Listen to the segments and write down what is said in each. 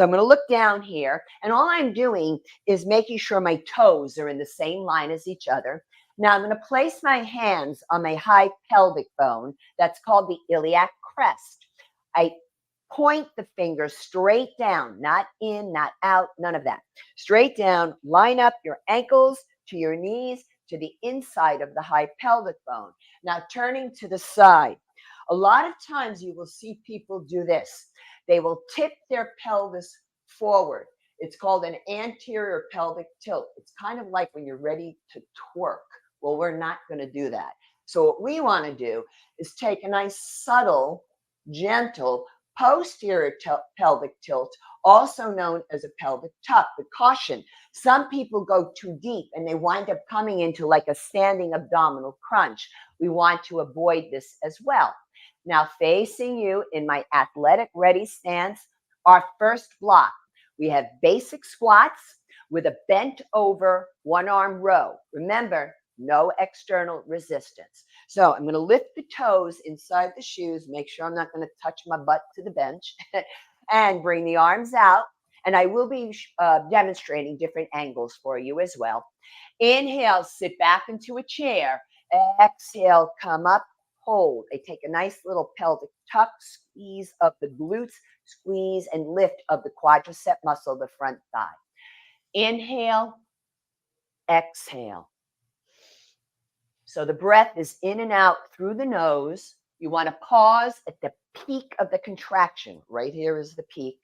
So I'm going to look down here, and all I'm doing is making sure my toes are in the same line as each other. Now I'm going to place my hands on my high pelvic bone. That's called the iliac crest. I point the fingers straight down, not in, not out, none of that. Straight down, line up your ankles to your knees to the inside of the high pelvic bone. Now turning to the side. A lot of times you will see people do this. They will tip their pelvis forward. It's called an anterior pelvic tilt. It's kind of like when you're ready to twerk. Well, we're not going to do that. So what we want to do is take a nice subtle, gentle posterior pelvic tilt, also known as a pelvic tuck. But caution, some people go too deep and they wind up coming into like a standing abdominal crunch. We want to avoid this as well. Now, facing you in my athletic ready stance, our first block, we have basic squats with a bent over one arm row. Remember, no external resistance. So I'm going to lift the toes inside the shoes, make sure I'm not going to touch my butt to the bench, and bring the arms out. And I will be demonstrating different angles for you as well. Inhale, sit back into a chair. Exhale, come up, hold. I take a nice little pelvic tuck, squeeze of the glutes, squeeze and lift of the quadricep muscle, the front thigh. Inhale, exhale. So the breath is in and out through the nose. You want to pause at the peak of the contraction. Right here is the peak.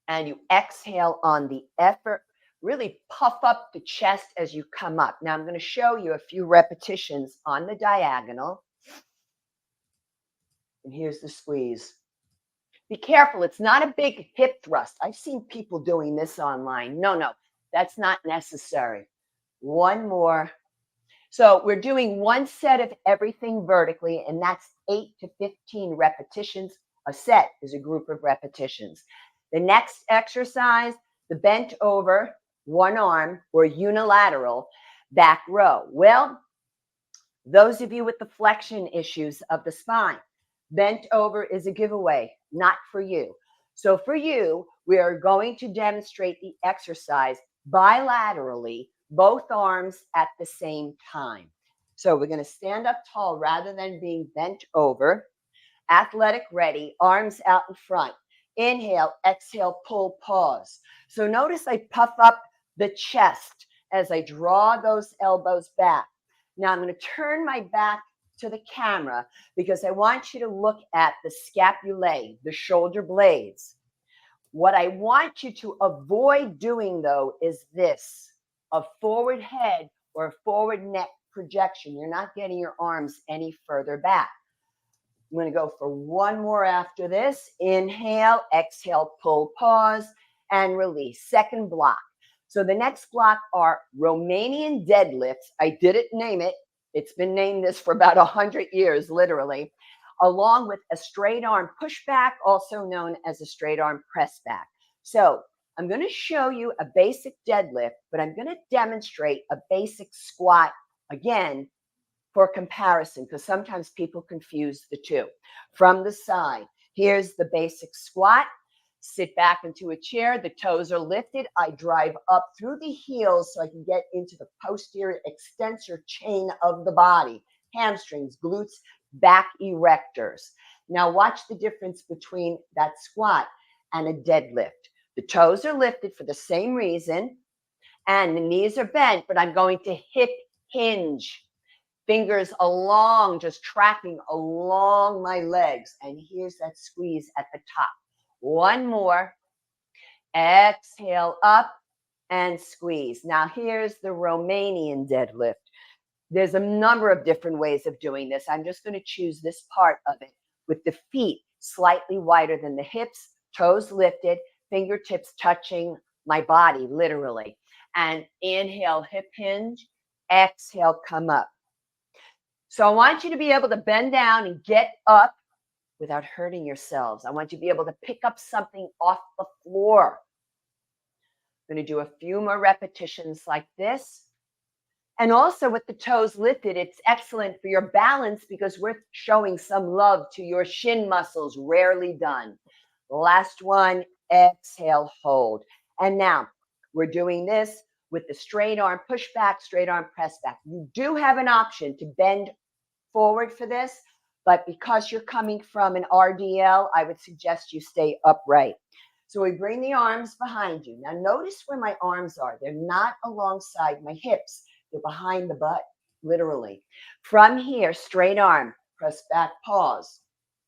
And you exhale on the effort. Really puff up the chest as you come up. Now I'm going to show you a few repetitions on the diagonal. And here's the squeeze. Be careful. It's not a big hip thrust. I've seen people doing this online. No, that's not necessary. One more. So we're doing one set of everything vertically, and that's 8 to 15 repetitions. A set is a group of repetitions. The next exercise, the bent over one arm or unilateral back row. Well, those of you with the flexion issues of the spine, bent over is a giveaway, not for you. So for you, we are going to demonstrate the exercise bilaterally, both arms at the same time. So we're going to stand up tall rather than being bent over. Athletic ready, arms out in front. Inhale, exhale, pull, pause. So notice I puff up the chest as I draw those elbows back. Now I'm going to turn my back to the camera because I want you to look at the scapulae, the shoulder blades. What I want you to avoid doing, though, is this, a forward head or a forward neck projection. You're not getting your arms any further back. I'm going to go for one more after this. Inhale, exhale, pull, pause, and release. Second block. So the next block are Romanian deadlifts. I didn't name it. It's been named this for about 100 years, literally, along with a straight arm pushback, also known as a straight arm press back. So I'm going to show you a basic deadlift, but I'm going to demonstrate a basic squat again for comparison, because sometimes people confuse the two. From the side, here's the basic squat. Sit back into a chair. The toes are lifted. I drive up through the heels so I can get into the posterior extensor chain of the body. Hamstrings, glutes, back erectors. Now watch the difference between that squat and a deadlift. The toes are lifted for the same reason, and the knees are bent, but I'm going to hip hinge. Fingers along, just tracking along my legs. And here's that squeeze at the top. One more. Exhale up and squeeze. Now here's the Romanian deadlift. There's a number of different ways of doing this. I'm just going to choose this part of it with the feet slightly wider than the hips, toes lifted, fingertips touching my body, literally. And inhale, hip hinge. Exhale, come up. So I want you to be able to bend down and get up without hurting yourselves. I want you to be able to pick up something off the floor. I'm going to do a few more repetitions like this. And also with the toes lifted, it's excellent for your balance because we're showing some love to your shin muscles, rarely done. Last one, exhale, hold. And now we're doing this with the straight arm push back, straight arm press back. You do have an option to bend forward for this, but because you're coming from an RDL, I would suggest you stay upright. So we bring the arms behind you. Now notice where my arms are. They're not alongside my hips. They're behind the butt, literally. From here, straight arm, press back, pause.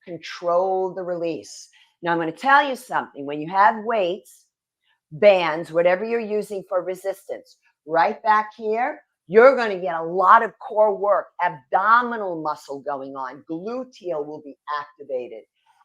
Control the release. Now I'm going to tell you something. When you have weights, bands, whatever you're using for resistance, right back here, you're going to get a lot of core work, abdominal muscle going on, gluteal will be activated.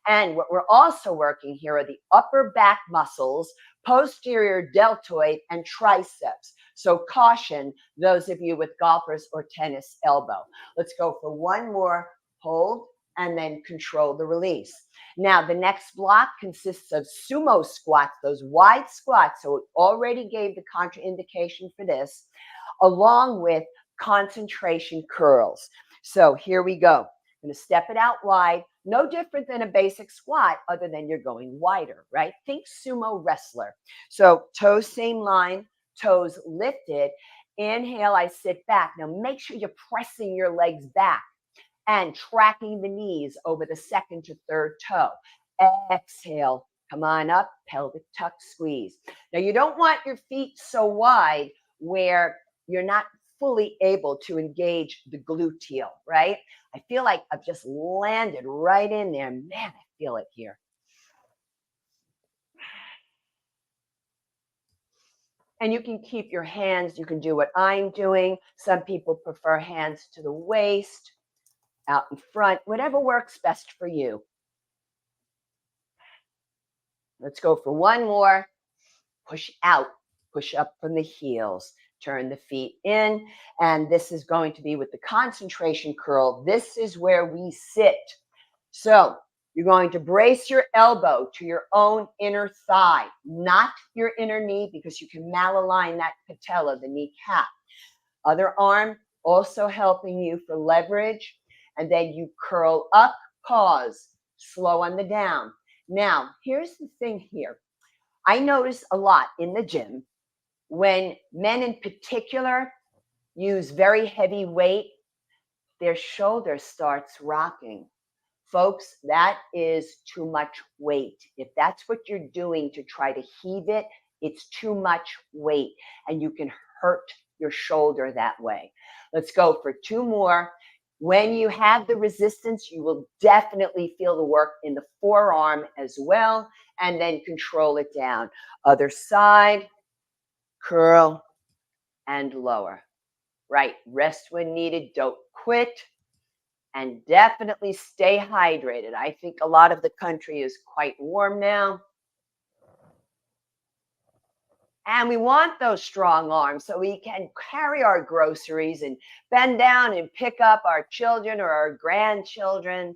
And what we're also working here are the upper back muscles, posterior deltoid, and triceps. So caution, those of you with golfers or tennis elbow. Let's go for one more. Hold and then control the release. Now, the next block consists of sumo squats, those wide squats. So it already gave the contraindication for this, along with concentration curls. So here we go. I'm going to step it out wide. No different than a basic squat, other than you're going wider, right? Think sumo wrestler. So toes same line, toes lifted. Inhale, I sit back. Now make sure you're pressing your legs back and tracking the knees over the second to third toe. Exhale, come on up, pelvic tuck squeeze. Now you don't want your feet so wide where you're not fully able to engage the gluteal, right? I feel like I've just landed right in there. Man, I feel it here. And you can keep your hands, you can do what I'm doing. Some people prefer hands to the waist, out in front, whatever works best for you. Let's go for one more. Push out, push up from the heels. Turn the feet in. And this is going to be with the concentration curl. This is where we sit. So you're going to brace your elbow to your own inner thigh, not your inner knee, because you can malalign that patella, the kneecap. Other arm also helping you for leverage. And then you curl up, pause, slow on the down. Now, here's the thing here. I notice a lot in the gym when men in particular use very heavy weight, their shoulder starts rocking. Folks, that is too much weight. If that's what you're doing to try to heave it, it's too much weight and you can hurt your shoulder that way. Let's go for two more. When you have the resistance, you will definitely feel the work in the forearm as well, and then control it down. Other side, curl, and lower. Right, rest when needed, don't quit, and definitely stay hydrated. I think a lot of the country is quite warm now. And we want those strong arms so we can carry our groceries and bend down and pick up our children or our grandchildren.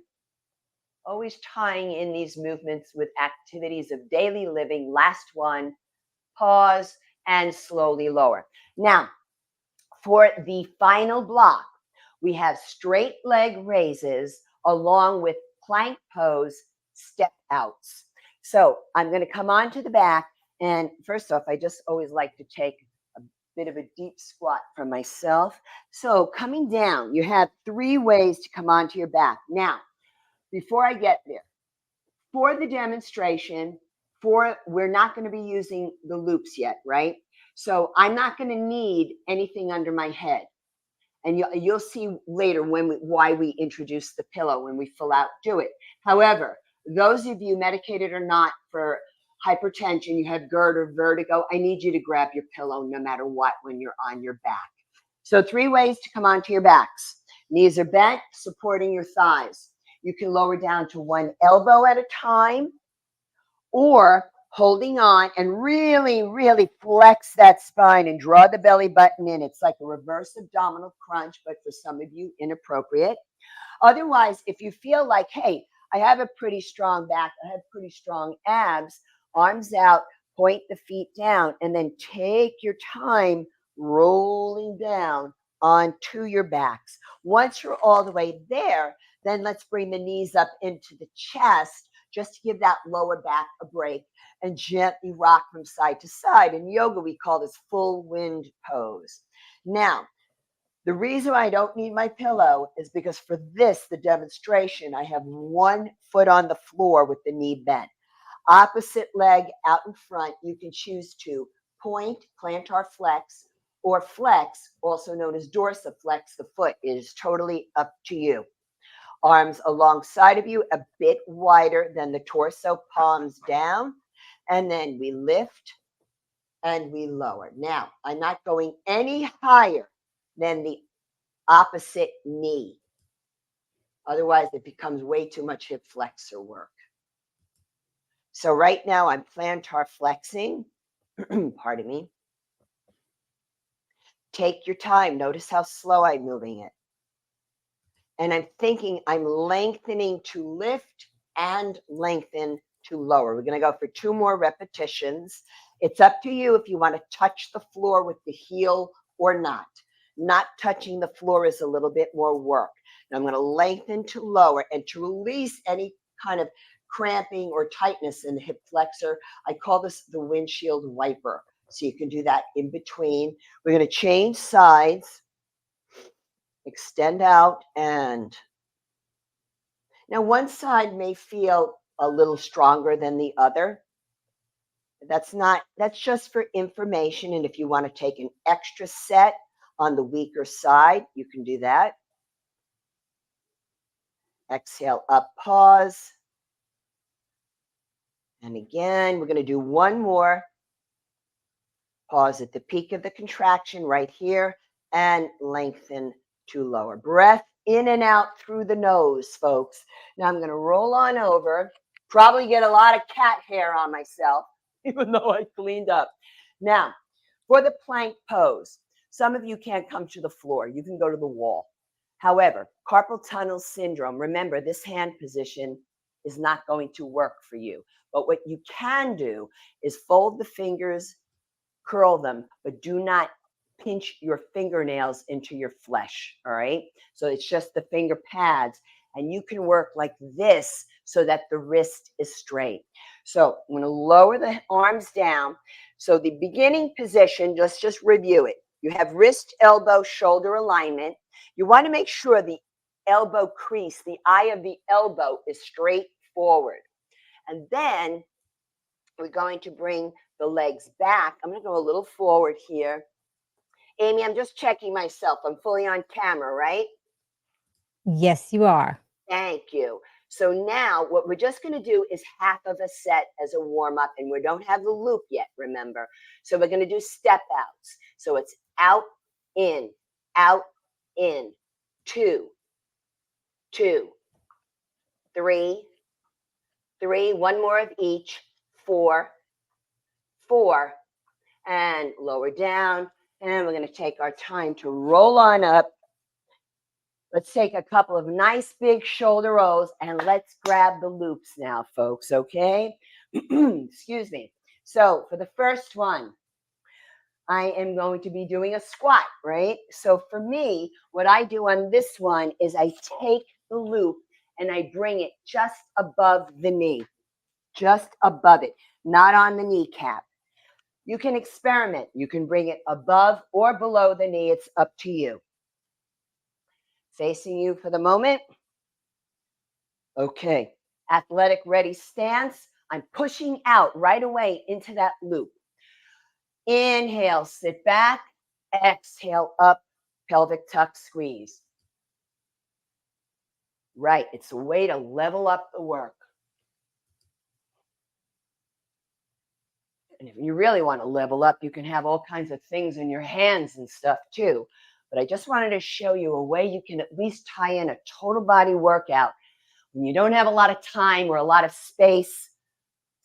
Always tying in these movements with activities of daily living. Last one, pause and slowly lower. Now, for the final block, we have straight leg raises along with plank pose step outs. So I'm going to come onto the back. And first off, I just always like to take a bit of a deep squat for myself. So coming down, you have three ways to come onto your back. Now, before I get there, for the demonstration, we're not going to be using the loops yet, right? So I'm not going to need anything under my head. And you'll see later why we introduce the pillow when we full out do it. However, those of you medicated or not for hypertension, you have GERD or vertigo, I need you to grab your pillow no matter what when you're on your back. So three ways to come onto your backs. Knees are bent, supporting your thighs. You can lower down to one elbow at a time, or holding on and really, really flex that spine and draw the belly button in. It's like a reverse abdominal crunch, but for some of you, inappropriate. Otherwise, if you feel like, hey, I have a pretty strong back, I have pretty strong abs, arms out, point the feet down, and then take your time rolling down onto your backs. Once you're all the way there, then let's bring the knees up into the chest. just to give that lower back a break, and gently rock from side to side. In yoga, we call this full wind pose. Now, the reason I don't need my pillow is because for this, the demonstration, I have one foot on the floor with the knee bent. Opposite leg out in front, you can choose to point, plantar flex, or flex, also known as dorsiflex the foot. It is totally up to you. Arms alongside of you, a bit wider than the torso, palms down, and then we lift and we lower. Now, I'm not going any higher than the opposite knee. Otherwise, it becomes way too much hip flexor work. So right now, I'm plantar flexing. Pardon me. Take your time. Notice how slow I'm moving it. And I'm thinking I'm lengthening to lift and lengthen to lower. We're going to go for 2 more repetitions. It's up to you if you want to touch the floor with the heel or not. Not touching the floor is a little bit more work. Now I'm going to lengthen to lower, and to release any kind of cramping or tightness in the hip flexor, I call this the windshield wiper. So you can do that in between. We're going to change sides. Extend out, and now one side may feel a little stronger than the other. That's just for information. And if you want to take an extra set on the weaker side, you can do that. Exhale up, pause. And again, we're going to do one more. Pause at the peak of the contraction right here and lengthen to lower. Breath in and out through the nose, folks. Now I'm going to roll on over. Probably get a lot of cat hair on myself, even though I cleaned up. Now, for the plank pose, some of you can't come to the floor. You can go to the wall. However, carpal tunnel syndrome, remember this hand position is not going to work for you. But what you can do is fold the fingers, curl them, but do not pinch your fingernails into your flesh, all right? So it's just the finger pads, and you can work like this so that the wrist is straight. So I'm going to lower the arms down. So the beginning position, let's just review it. You have wrist, elbow, shoulder alignment. You want to make sure the elbow crease, the eye of the elbow is straight forward. And then we're going to bring the legs back. I'm going to go a little forward here. Amy, I'm just checking myself. I'm fully on camera, right? Yes, you are. Thank you. So now what we're just going to do is half of a set as a warm-up, and we don't have the loop yet, remember. So we're going to do step outs. So it's out, in, 2, 2, 3, 3, one more of each, 4, 4, and lower down. And we're going to take our time to roll on up. Let's take a couple of nice big shoulder rolls, and let's grab the loops now, folks, okay? Excuse me. So for the first one, I am going to be doing a squat, right? So for me, what I do on this one is I take the loop and I bring it just above the knee, just above it, not on the kneecap. You can experiment. You can bring it above or below the knee. It's up to you. Facing you for the moment. Okay. Athletic ready stance. I'm pushing out right away into that loop. Inhale, sit back. Exhale, up, pelvic tuck, squeeze. Right. It's a way to level up the work. And if you really want to level up, you can have all kinds of things in your hands and stuff too. But I just wanted to show you a way you can at least tie in a total body workout when you don't have a lot of time or a lot of space,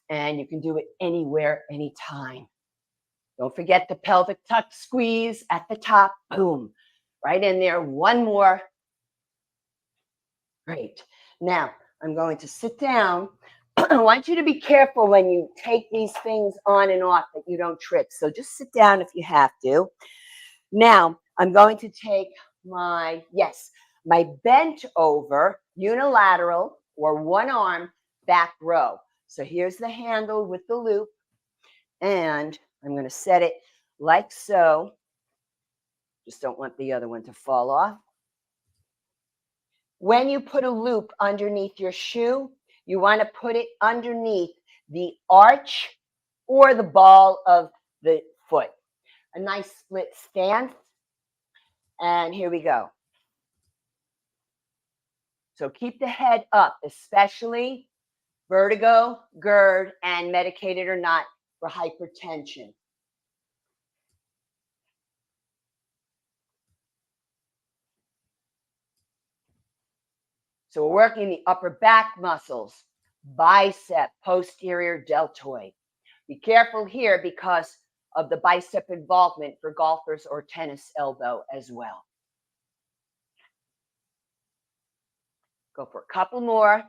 and you can do it anywhere, anytime. Don't forget the pelvic tuck squeeze at the top. Boom. Right in there. One more. Great. Now, I'm going to sit down. I want you to be careful when you take these things on and off that you don't trip. So just sit down if you have to. Now, I'm going to take my bent over unilateral or one arm back row. So here's the handle with the loop, and I'm going to set it like so. Just don't want the other one to fall off. When you put a loop underneath your shoe, you want to put it underneath the arch or the ball of the foot. A nice split stance. And here we go. So keep the head up, especially vertigo, GERD, and medicated or not for hypertension. So we're working the upper back muscles, bicep, posterior deltoid. Be careful here because of the bicep involvement for golfers or tennis elbow as well. Go for a couple more.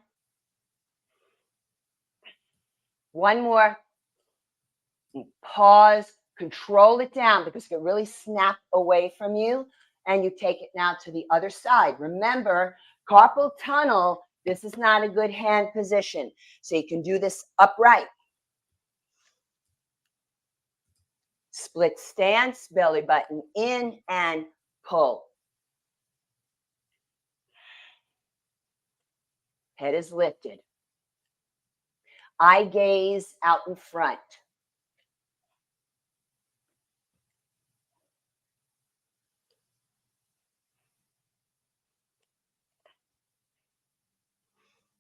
One more. Pause, control it down because it can really snap away from you. And you take it now to the other side. Remember, carpal tunnel, this is not a good hand position. So you can do this upright. Split stance, belly button in and pull. Head is lifted. Eye gaze out in front.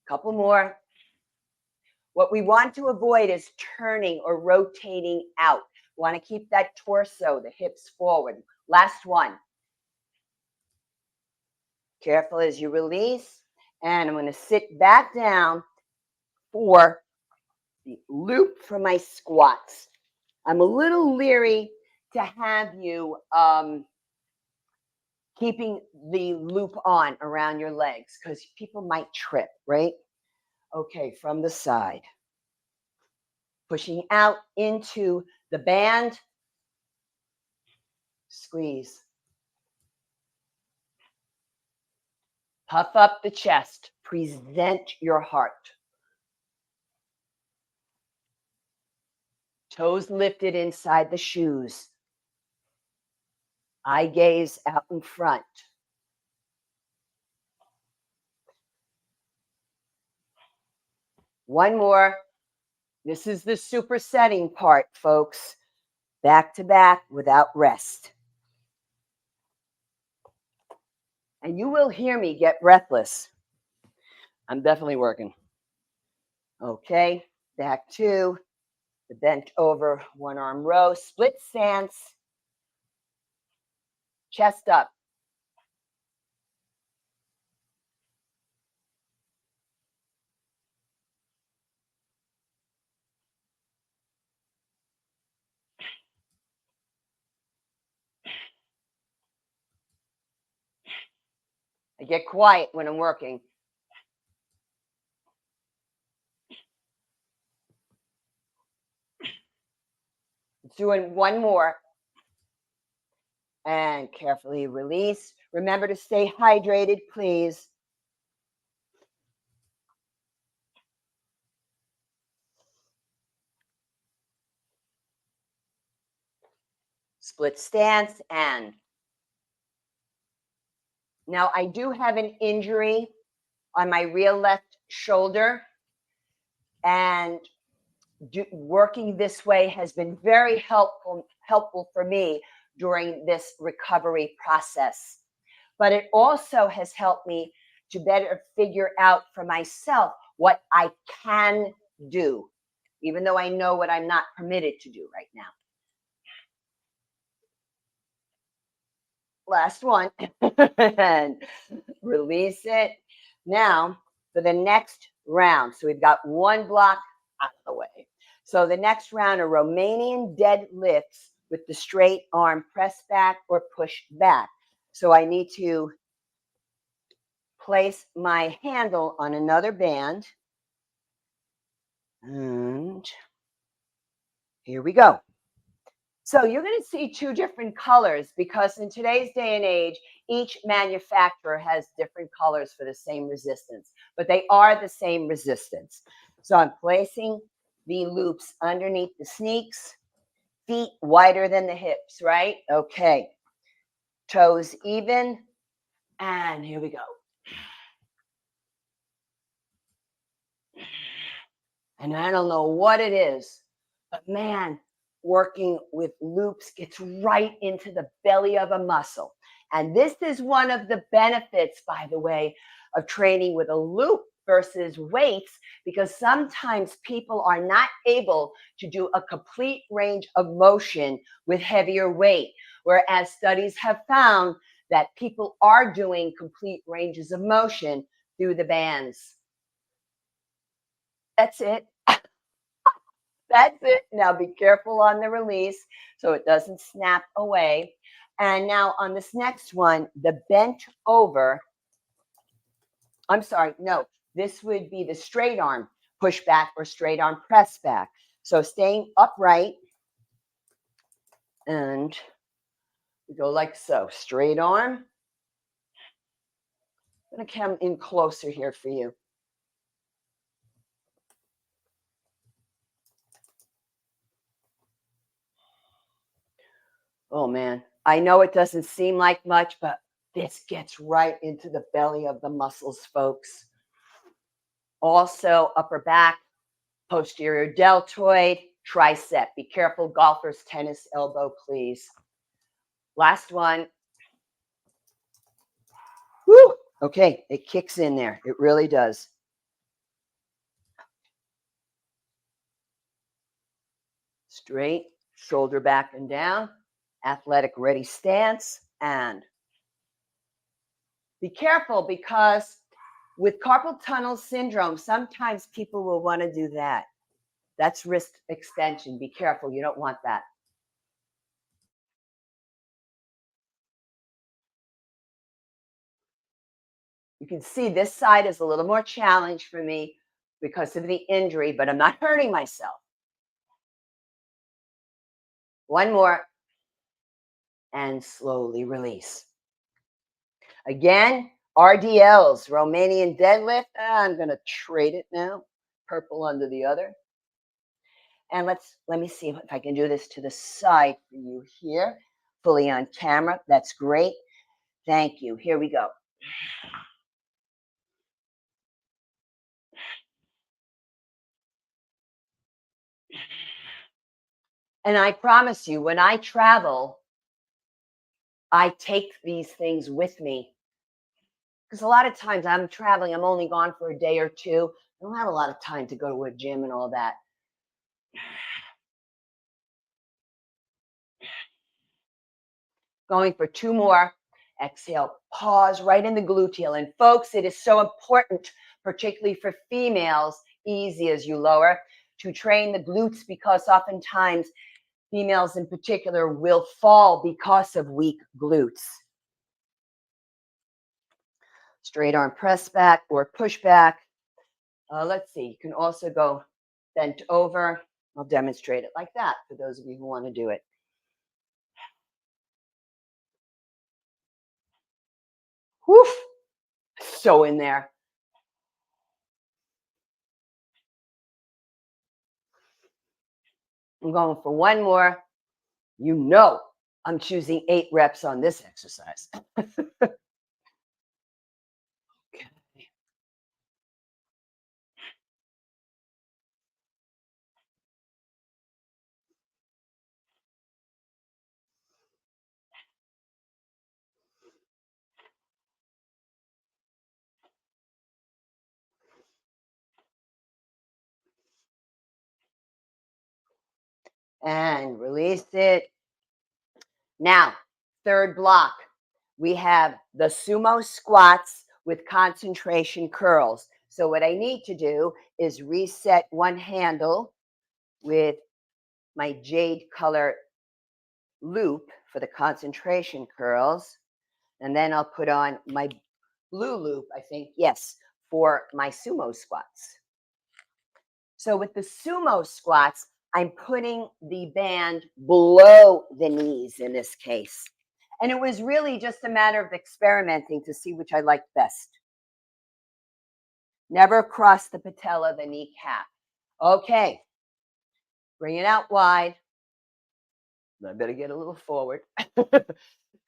Couple more. What we want to avoid is turning or rotating out. We want to keep that torso, the hips forward. Last one. Careful as you release. And I'm going to sit back down for the loop for my squats. I'm a little leery to have you keeping the loop on around your legs because people might trip, right? Okay, from the side. Pushing out into the band. Squeeze. Puff up the chest. Present your heart. Toes lifted inside the shoes. Eye gaze out in front. One more. This is the supersetting part, folks. Back to back without rest. And you will hear me get breathless. I'm definitely working. Okay, back to the bent over one arm row, split stance, chest up. I get quiet when I'm working. Doing one more. And carefully release. Remember to stay hydrated, please. Split stance and now I do have an injury on my real left shoulder, and working this way has been very helpful for me during this recovery process. But it also has helped me to better figure out for myself what I can do, even though I know what I'm not permitted to do right now. Last one. And release it. Now for the next round. So we've got one block out of the way. So the next round are Romanian deadlifts with the straight arm press back or push back. So I need to place my handle on another band. And here we go. So you're going to see two different colors because in today's day and age, each manufacturer has different colors for the same resistance, but they are the same resistance. So I'm placing the loops underneath the sneaks, feet wider than the hips, right? Okay. Toes even. And here we go. And I don't know what it is, but man, working with loops gets right into the belly of a muscle. And this is one of the benefits, by the way, of training with a loop versus weights, because sometimes people are not able to do a complete range of motion with heavier weight, whereas studies have found that people are doing complete ranges of motion through the bands. That's it. That's it. Now be careful on the release so it doesn't snap away. And now on this next one, the bent over, I'm sorry, no, this would be the straight arm push back or straight arm press back. So staying upright, and we go like so. Straight arm. I'm going to come in closer here for you. Oh man, I know it doesn't seem like much, but this gets right into the belly of the muscles, folks. Also, upper back, posterior deltoid, tricep. Be careful, golfers, tennis elbow, please. Last one. Woo! Okay, it kicks in there. It really does. Straight, shoulder back and down, athletic ready stance, and be careful because with carpal tunnel syndrome, sometimes people will want to do that. That's wrist extension. Be careful. You don't want that. You can see this side is a little more challenged for me because of the injury, but I'm not hurting myself. One more and slowly release. Again, RDLs, Romanian deadlift. I'm going to trade it now. Purple under the other. And let me see if I can do this to the side for you here. Fully on camera. That's great. Thank you. Here we go. And I promise you, when I travel, I take these things with me. Because a lot of times I'm traveling, I'm only gone for a day or two. I don't have a lot of time to go to a gym and all that. Going for two more. Exhale, pause right in the gluteal. And folks, it is so important, particularly for females, easy as you lower, to train the glutes because oftentimes females in particular will fall because of weak glutes. Straight arm press back or push back. Let's see, you can also go bent over. I'll demonstrate it like that for those of you who want to do it. Whew, so in there. I'm going for one more. You know I'm choosing 8 reps on this exercise. Okay. And release it. Now, third block, we have the sumo squats with concentration curls. So what I need to do is reset one handle with my jade color loop for the concentration curls. And then I'll put on my blue loop, I think, yes, for my sumo squats. So with the sumo squats, I'm putting the band below the knees in this case. And it was really just a matter of experimenting to see which I liked best. Never cross the patella, the kneecap. Okay. Bring it out wide. I better get a little forward.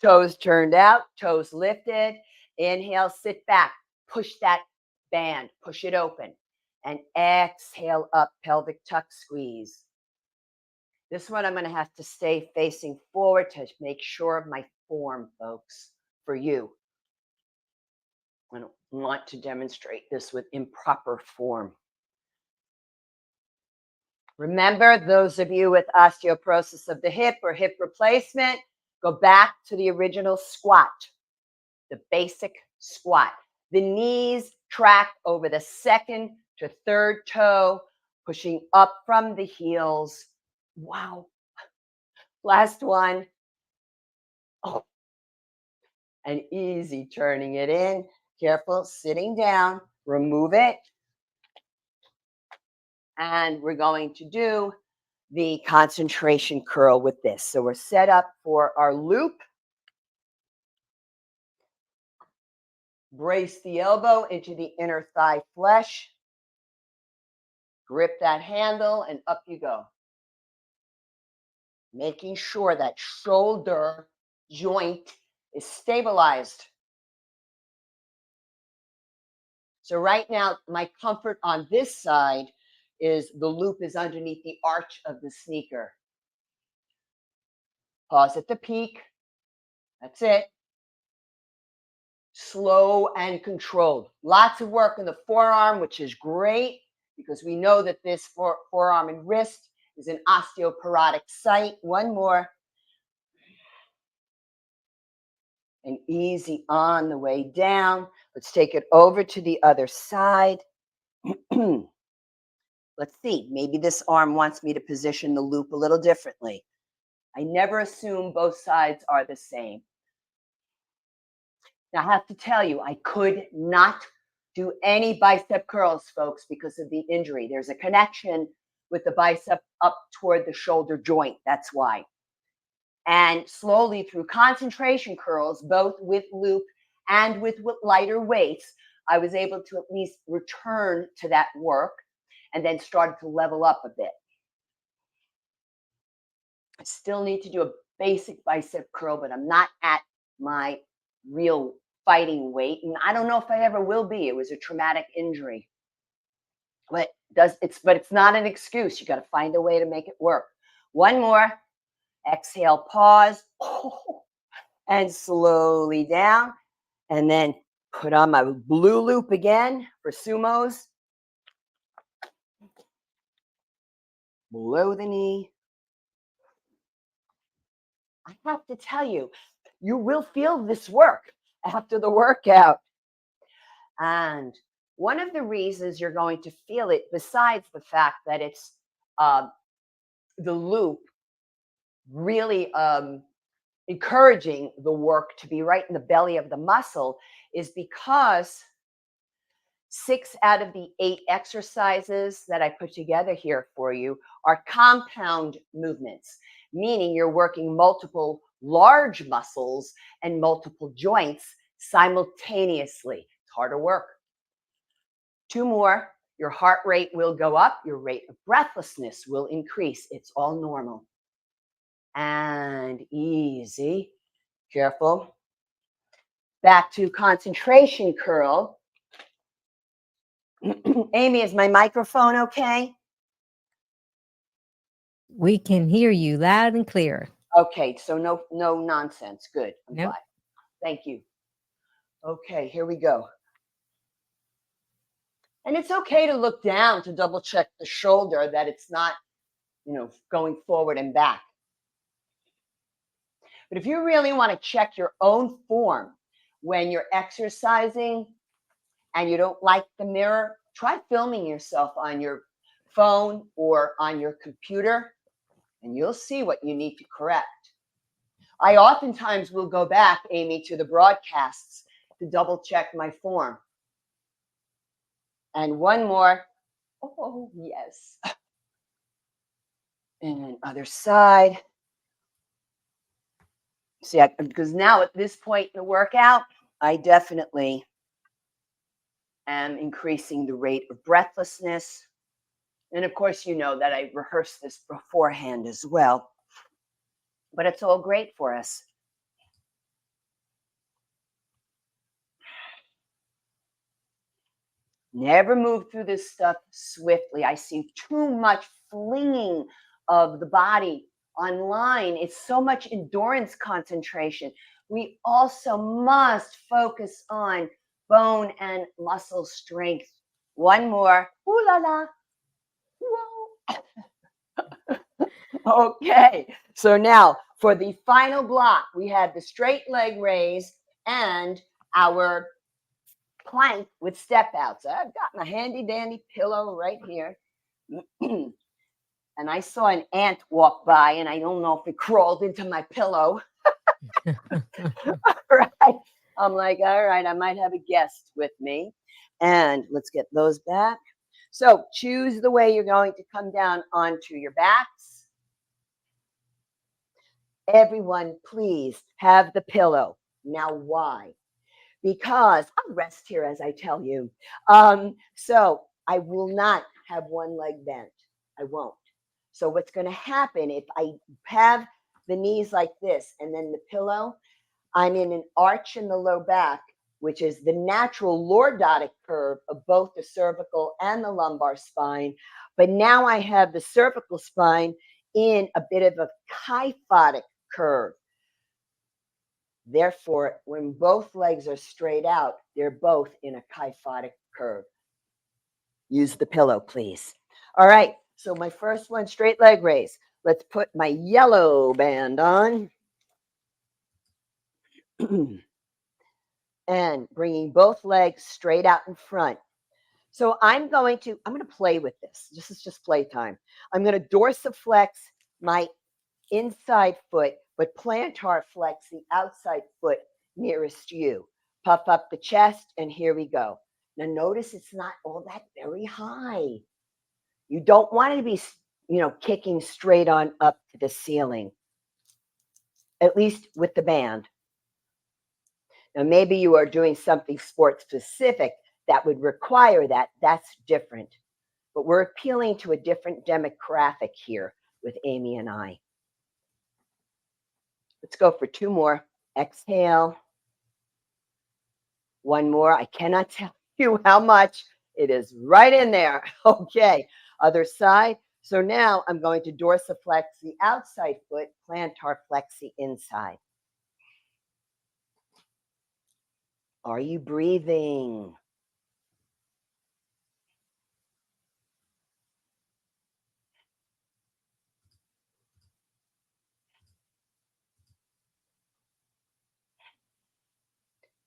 Toes turned out, toes lifted. Inhale, sit back. Push that band, push it open. And exhale up, pelvic tuck squeeze. This one I'm going to have to stay facing forward to make sure of my form, folks, for you. I don't want to demonstrate this with improper form. Remember, those of you with osteoporosis of the hip or hip replacement, go back to the original squat, the basic squat. The knees track over the second to third toe, pushing up from the heels. Wow. Last one. Oh. And easy turning it in. Careful, sitting down. Remove it. And we're going to do the concentration curl with this. So we're set up for our loop. Brace the elbow into the inner thigh flesh. Grip that handle and up you go. Making sure that shoulder joint is stabilized. So right now, my comfort on this side is the loop is underneath the arch of the sneaker. Pause at the peak. That's it. Slow and controlled. Lots of work in the forearm, which is great because we know that this forearm and wrist is an osteoporotic site. One more. And easy on the way down. Let's take it over to the other side. Let's see. Maybe this arm wants me to position the loop a little differently. I never assume both sides are the same. Now, I have to tell you, I could not do any bicep curls, folks, because of the injury. There's a connection with the bicep up toward the shoulder joint. That's why. And slowly through concentration curls, both with loop and with lighter weights, I was able to at least return to that work and then started to level up a bit. I still need to do a basic bicep curl, but I'm not at my real fighting weight. And I don't know if I ever will be. It was a traumatic injury. But it's not an excuse. You got to find a way to make it work. One more. Exhale, pause, and slowly down. And then put on my blue loop again for sumos. Below the knee. I have to tell you, you will feel this work after the workout. And one of the reasons you're going to feel it, besides the fact that it's the loop really encouraging the work to be right in the belly of the muscle, is because 6 out of the 8 exercises that I put together here for you are compound movements, meaning you're working multiple large muscles and multiple joints simultaneously. It's harder work. 2 more. Your heart rate will go up. Your rate of breathlessness will increase. It's all normal. And easy. Careful. Back to concentration curl. Amy, is my microphone okay? We can hear you loud and clear. Okay, so no nonsense. Good. I'm Nope. glad. Thank you. Okay, here we go. And it's okay to look down to double check the shoulder that it's not, going forward and back. But if you really want to check your own form when you're exercising and you don't like the mirror, try filming yourself on your phone or on your computer, and you'll see what you need to correct. I oftentimes will go back, Amy, to the broadcasts to double check my form. And one more. Oh, yes. And other side. See, because now at this point in the workout, I definitely am increasing the rate of breathlessness And of course, you know that I rehearsed this beforehand as well, but it's all great for us. Never move through this stuff swiftly. I see too much flinging of the body online. It's so much endurance concentration. We also must focus on bone and muscle strength. One more. Ooh la la. Whoa. Okay. So now for the final block, we have the straight leg raise and our plank with step outs. I've got my handy dandy pillow right here. And I saw an ant walk by, and I don't know if it crawled into my pillow. Right. I'm like, all right, I might have a guest with me. And let's get those back. So choose the way you're going to come down onto your backs. Everyone, please have the pillow. Now, why? Because I'll rest here as I tell you. So I will not have one leg bent. I won't. So what's going to happen if I have the knees like this and then the pillow, I'm in an arch in the low back, which is the natural lordotic curve of both the cervical and the lumbar spine. But now I have the cervical spine in a bit of a kyphotic curve. Therefore, when both legs are straight out, they're both in a kyphotic curve. Use the pillow, please. All right, so my first one, straight leg raise. Let's put my yellow band on. And bringing both legs straight out in front. So I'm going to play with this. This is just playtime. I'm going to dorsiflex my inside foot, but plantar flex the outside foot nearest you. Puff up the chest, and here we go. Now notice it's not all that very high. You don't want it to be, kicking straight on up to the ceiling, at least with the band. Now maybe you are doing something sport specific that would require that. That's different. But we're appealing to a different demographic here with Amy and I. Let's go for two more. Exhale. One more. I cannot tell you how much. It is right in there. Okay. Other side. So now I'm going to dorsiflex the outside foot, plantar flex the inside. Are you breathing?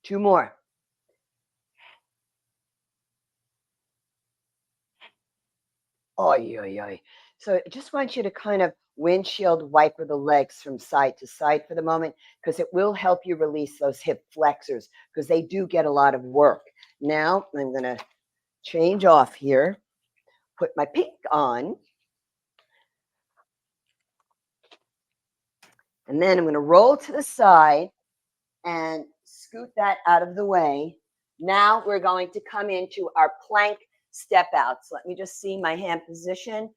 Two more. Oy, oy, oy. So I just want you to kind of windshield wiper the legs from side to side for the moment, because it will help you release those hip flexors, because they do get a lot of work. Now I'm going to change off here, put my pink on, and then I'm going to roll to the side and scoot that out of the way. Now we're going to come into our plank step outs. Let me just see my hand position.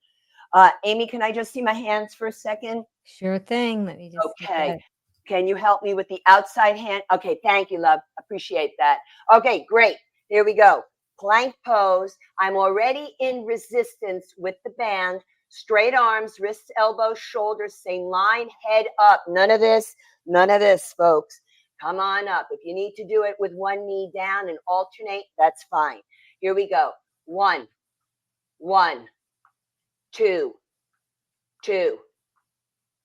Amy, can I just see my hands for a second? Sure thing. Let me just Okay. Can you help me with the outside hand? Okay, thank you, love. Appreciate that. Okay, great. Here we go. Plank pose. I'm already in resistance with the band. Straight arms, wrists, elbows, shoulders, same line, head up. None of this, folks. Come on up. If you need to do it with one knee down and alternate, that's fine. Here we go. 1, 2, 2,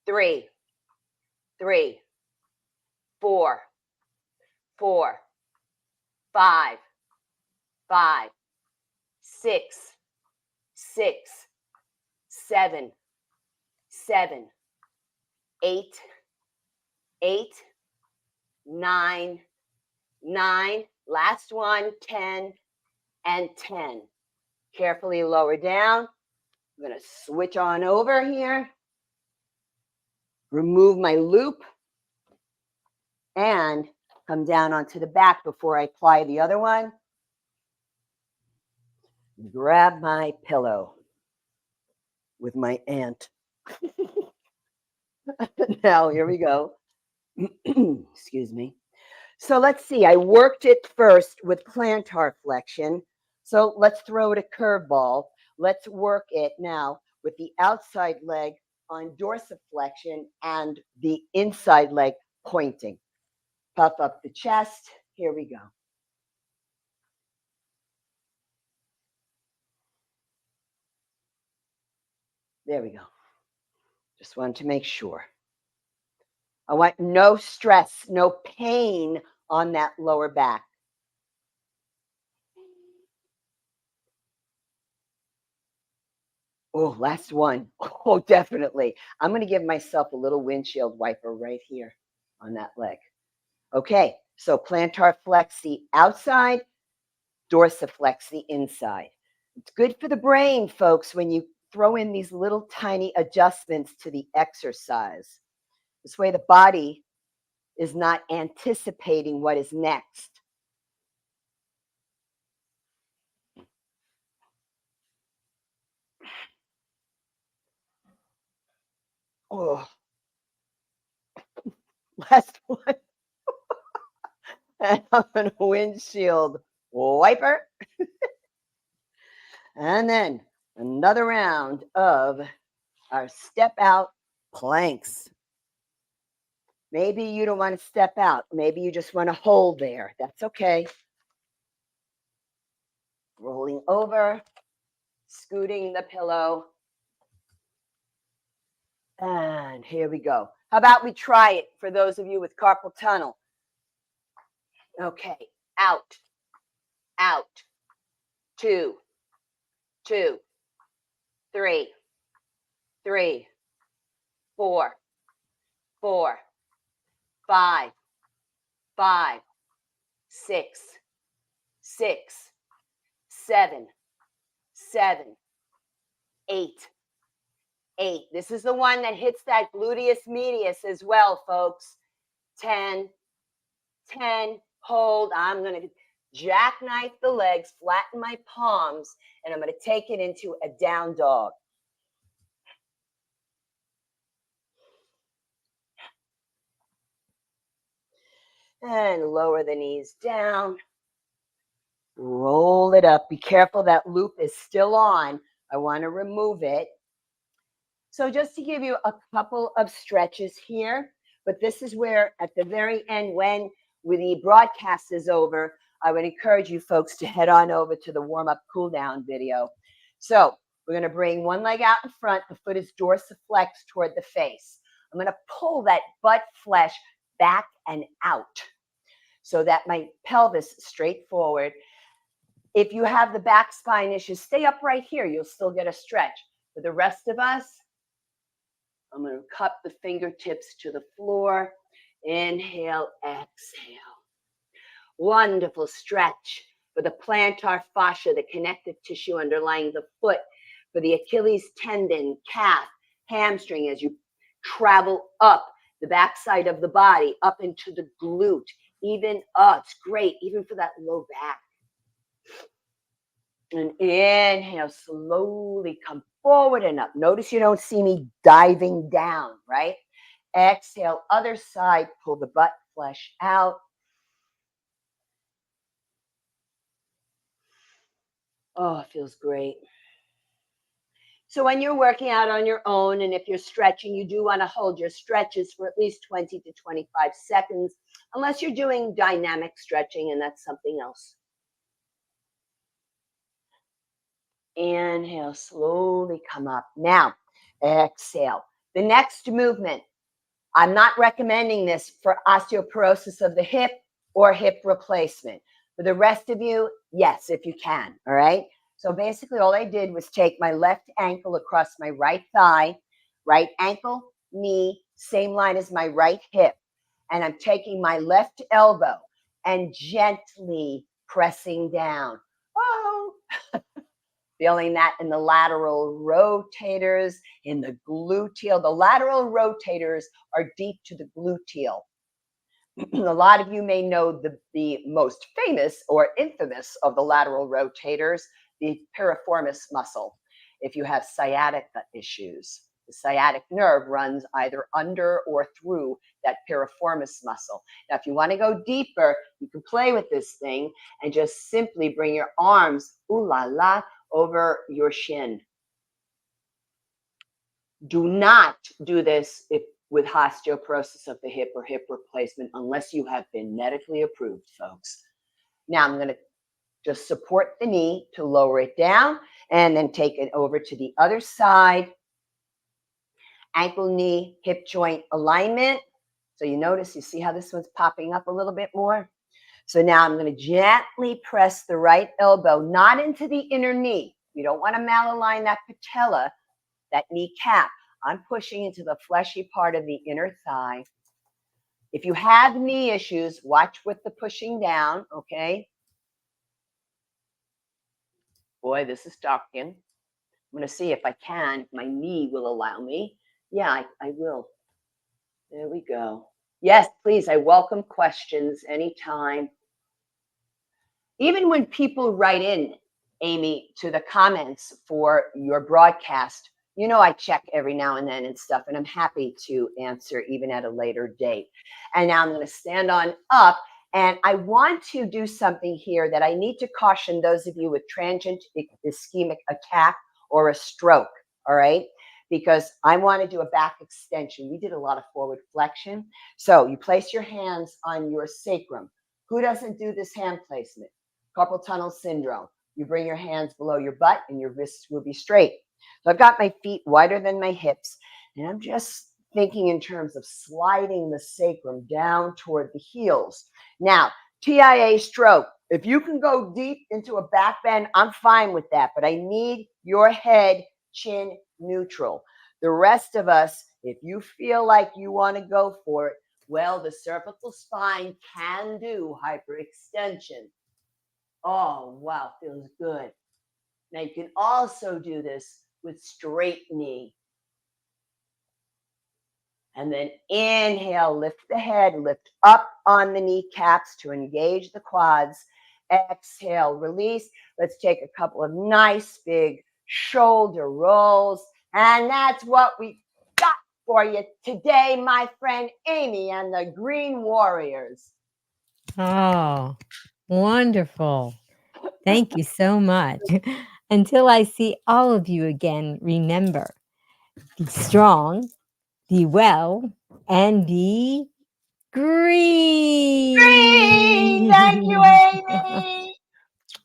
3, 3, 4, 4, 5, 5, 6, 6, 7, 7, 8, 8, 9, 9. Last one, 10, and 10. Carefully lower down. I'm going to switch on over here. Remove my loop and come down onto the back before I apply the other one. Grab my pillow. with my aunt. Now, here we go. Excuse me. So let's see. I worked it first with plantar flexion. So let's throw it a curveball. Let's work it now with the outside leg on dorsiflexion and the inside leg pointing. Puff up the chest. Here we go. There we go. Just wanted to make sure. I want no stress, no pain on that lower back. Oh, last one. Oh, definitely. I'm going to give myself a little windshield wiper right here on that leg. Okay, so plantar flexi outside, dorsiflexi inside. It's good for the brain, folks, when you throw in these little tiny adjustments to the exercise. This way the body is not anticipating what is next. Oh, last one. And I'm going to windshield wiper. And then another round of our step out planks. Maybe you don't want to step out. Maybe you just want to hold there. That's okay. Rolling over, scooting the pillow. And here we go. How about we try it for those of you with carpal tunnel? Okay, out, out, 2, 2, 3, 3, 4, 4, 5, 5, 6, 6, 7, 7, 8, 8. This is the one that hits that gluteus medius as well, folks. 10, 10, hold. I'm going to jackknife the legs, flatten my palms, and I'm going to take it into a down dog. And lower the knees down. Roll it up. Be careful that loop is still on. I want to remove it. So just to give you a couple of stretches here, but this is where at the very end, when the broadcast is over, I would encourage you folks to head on over to the warm-up cool-down video. So we're going to bring one leg out in front. The foot is dorsiflexed toward the face. I'm going to pull that butt flesh back and out so that my pelvis is straight forward. If you have the back spine issues, stay up right here. You'll still get a stretch. For the rest of us, I'm going to cup the fingertips to the floor. Inhale, exhale. Wonderful stretch for the plantar fascia, the connective tissue underlying the foot, for the Achilles tendon, calf, hamstring as you travel up the backside of the body, up into the glute. Even, it's great, even for that low back. And inhale, slowly come forward and up. Notice you don't see me diving down, right? Exhale, other side, pull the butt flesh out. Oh, it feels great. So when you're working out on your own, and if you're stretching, you do want to hold your stretches for at least 20 to 25 seconds, unless you're doing dynamic stretching, and that's something else. Inhale, slowly come up. Now, exhale. The next movement, I'm not recommending this for osteoporosis of the hip or hip replacement. For the rest of you, yes, if you can, all right? So basically all I did was take my left ankle across my right thigh, right ankle, knee, same line as my right hip. And I'm taking my left elbow and gently pressing down. Oh, feeling that in the lateral rotators, in the gluteal. The lateral rotators are deep to the gluteal. A lot of you may know the most famous or infamous of the lateral rotators, the piriformis muscle. if you have sciatica issues. The sciatic nerve runs either under or through that piriformis muscle. Now, if you want to go deeper, you can play with this thing and just simply bring your arms, ooh la la, over your shin. Do not do this with osteoporosis of the hip or hip replacement unless you have been medically approved, folks. Now I'm going to just support the knee to lower it down and then take it over to the other side. Ankle, knee, hip joint alignment. So you notice, you see how this one's popping up a little bit more? So now I'm going to gently press the right elbow, not into the inner knee. You don't want to malalign that patella, that kneecap. I'm pushing into the fleshy part of the inner thigh. If you have knee issues, watch with the pushing down, okay? Boy, this is talking. I'm going to see if I can, if my knee will allow me. Yeah, I will. There we go. Yes, please, I welcome questions anytime. Even when people write in, Amy, to the comments for your broadcast, you know I check every now and then and stuff, and I'm happy to answer even at a later date. And now I'm going to stand on up, and I want to do something here that I need to caution those of you with transient ischemic attack or a stroke, all right? Because I want to do a back extension. We did a lot of forward flexion. So you place your hands on your sacrum. Who doesn't do this hand placement? Carpal tunnel syndrome. You bring your hands below your butt and your wrists will be straight. So I've got my feet wider than my hips, and I'm just thinking in terms of sliding the sacrum down toward the heels. Now, TIA stroke. If you can go deep into a back bend, I'm fine with that, but I need your head, chin neutral. The rest of us, if you feel like you want to go for it, well, the cervical spine can do hyperextension. Oh, wow, feels good. Now you can also do this with straight knee. And then inhale, lift the head, lift up on the kneecaps to engage the quads. Exhale, release. Let's take a couple of nice big shoulder rolls. And that's what we got for you today, my friend Amy and the Green Warriors. Oh, wonderful. Thank you so much. Until I see all of you again, remember, be strong, be well, and be green. Thank you, Amy.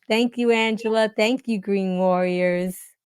Thank you, Angela. Thank you, Green Warriors.